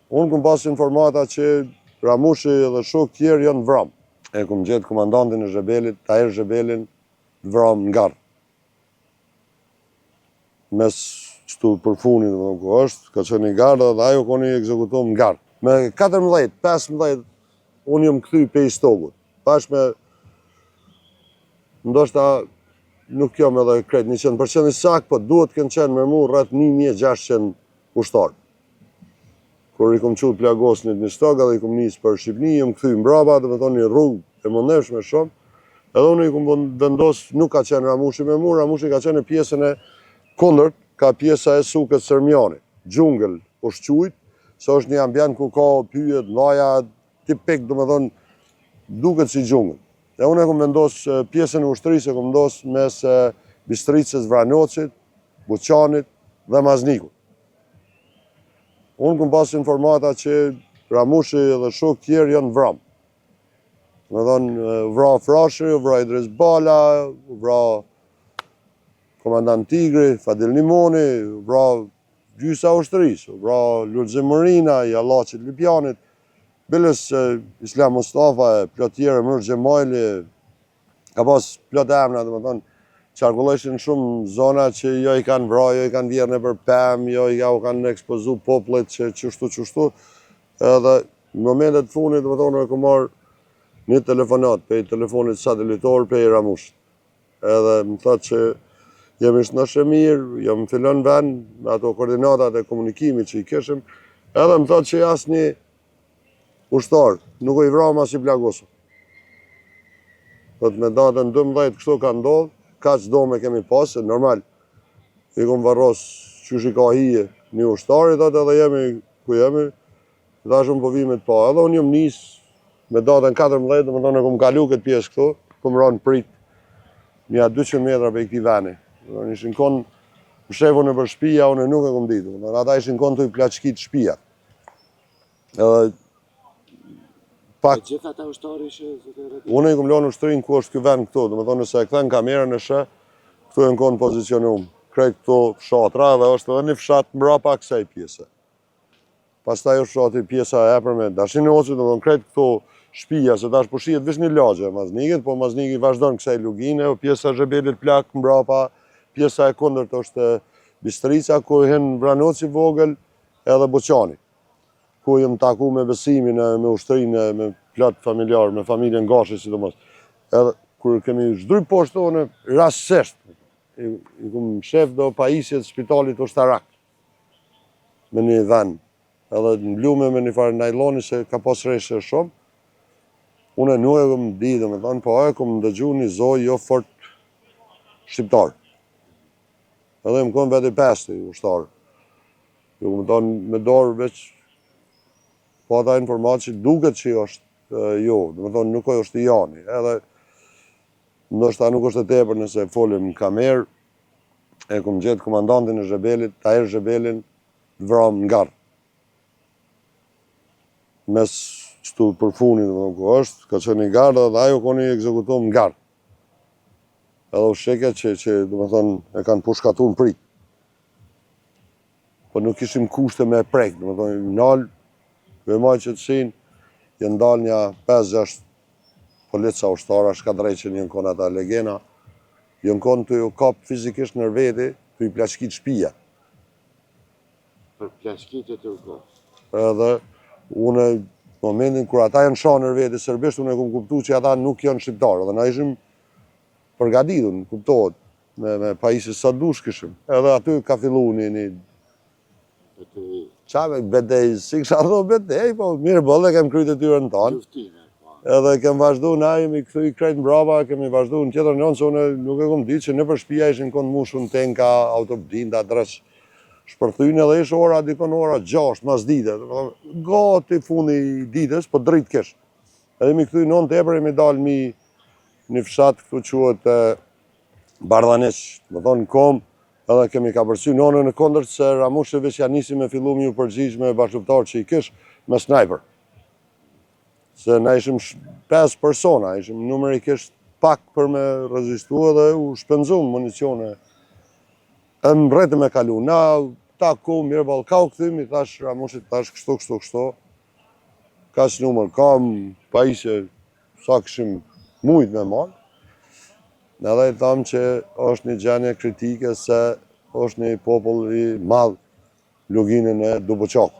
Unë kom pas informata që Ramushi dhe shok tjerë janë vram. E kom gjetë komandantin e Zhebelit, Tahir Zhebelin, vram në garë. Mes qëtu përfunit dhe ku është, ka qenë i garë dhe ajo koni ekzekutum në garë. Me 14, 15, unë jëmë këthy pe i stogut. Pash me, ndoshta nuk jam edhe kretë 100% i sak, po duhet kënë qenë me mu rrët 1600 ushtarë. Kur i kom qut plagosnit një stog, edhe i kom njës për Shqipni, jëmë këthy mbrapa, dhe me thonë një rrugë e mëndeshme shumë, edhe unë i kom vendos, nuk ka qenë Ramushi me mu, Ramushi ka qenë pjesën e kundërt, ka pjesa e Sukët Sërmjani, gjungël, po shqujt, se është një ambjent ku ka pyjet, laja, tipik, dhe me thonë, duket si gjungël. E unë e kom vendos pjesën e ushtrisë, e kom vendos mes Bistricës, Vranocit, Buçanit dhe Maznikut. Unë kom pas informata që Ramushi dhe shok tjerë janë vram. Me thonë, vra Frashri, vra Idris Bala, vra komandant Tigri, Fadil Nimoni, vra gjysa ushtrisë, vra Lulzim Mërina, Jallaqit Lipjanit, Bilës Islam Mustafa, plot tjerë, Mërë Gjemajli, ka pas plot emra, dhe me thonë, qarkulleshin shumë zona që jo i kanë vra, jo i kanë vjerë në për pëm, jo i kanë ekspozu poplet që qështu, edhe në momentet funit, dhe me thonë, e ku marrë një telefonat, pe i telefonit satelitor, pe i Ramushit. Edhe më thotë që jemi shnëshe mirë, jam fillon vend, me ato koordinatat e komunikimit që i këshim, edhe më thotë që jasë një ushtar, nuk i vra ma si plagosë. Thotë me datën 12 kështu ka ndodhë, ka që do me kemi pasë, normal, i kom varros që shi ka hije një ushtarit, edhe jemi ku jemi, dhe shumë po vimit pa. Edhe unë jëmë njësë me datën 14, dhe më tonë e kom kalu këtë pjesë këtu, kom ranë prit, mja 200 metra për i këti veni. Në ishin konë, më shefu në për shpia, unë nuk e kom ditu, ata ishin konë të i plaçkit shpia. Edhe, pak, gjitha ta ushtari që... unë i kom lonë ushtrin ku është kjo vend këtu, dhe më thonë nëse e këthen kamerën e shë, këtu e në konë pozicionum. Krejt këtu fshatra dhe është edhe një fshat mbrapa kësaj pjese. Pastaj është fshati pjesa e epërme Dashin e Ocit, dhe më thonë krejt këtu shpija, se tash po shihet vish një lagje Maznikit, po Mazniki vazhdon kësaj lugine, pjesa Zhebelit plak mbrapa, pjesa e kundërt është Bistrica, ku hin Vranoci vogël edhe Buçani, ku jëmë taku me Besimin, me ushtrinë, me plot familjar, me familjen Gashi, sidomos. Edhe, kur kemi zhdryp poshtë tonë, rastësisht, i kum shef do pajisjet spitalit ushtarak, me një dhenë, edhe në blume me një farë najloni, se ka pas reshë shumë, unë nuk e këm di, dhe me thonë, po e këm dëgju një zoj jo fort shqiptar. Edhe më konë veti 5 ushtarë. Jo më thonë, me dorë veç, po ata informatë që duket që është jo, dhe me thonë, nuk është i jani. Edhe, ndoshta nuk është e tepër nëse folim në kamerë, e kom gjetë komandantin e Zhebelit, Tahir Zhebelin, vram në garë. Mes qëtu përfunit dhe ku është, ka qenë i garë dhe ajo koni ekzekutum në garë. Edhe u sheke që dhe me thonë, e kanë pushkatu në prit. Po nuk ishim kushte me prek, dhe me thonë, nalë, vëmaj që të sinë, jenë dalë një 5-6 polica ushtara, shkadreqen jënë konë ata legena, jënë konë të ju kapë fizikisht nër veti, të ju plaçkit shpia. Për plaçkit e të u Edhe, une, në momentin kur ata janë shanë nër veti sërbisht, une kom kuptu që ata nuk janë shqiptarë, dhe na ishim përgadidun, kuptohet, me pajisës sa dush këshim. Edhe aty ka fillu një qave betej, si kësha dho betej, po mirë bëllë, kem kryt e tyre në tanë. Edhe kem vazhdu, na jemi këthu i krejt mbrapa, kemi vazhdu në tjetër njënë, se une nuk e kom ditë që në për shpia ishin konë mushun tenka, autobdinda, dreq, shpërthyjnë edhe ishë ora, dikon ora 6, mas dite, gati fundi ditës, po dritë kesh. Edhe mi këthu i non të epër, jemi dalë një fshat këtu quhet Bardhaneq, më thonë në kom, edhe kemi ka përsy nonën në kondërt se Ramushi veç janë nisi me fillu me ju përgjigj me bashkëtar që i kish me sniper. Se na ishim 5 persona, ishim numerikisht pak për me rezistu edhe u shpenzum municione. E më rrete me kalu. Na taku, mirë ball, ka u kthym, i thash Ramushit, thash kështu. Kaç numër kam, pa ishte sa kishim mujt me marrë. Edhe i tham që është një gjendje kritike se është një popull i madh luginën e Duboçakut.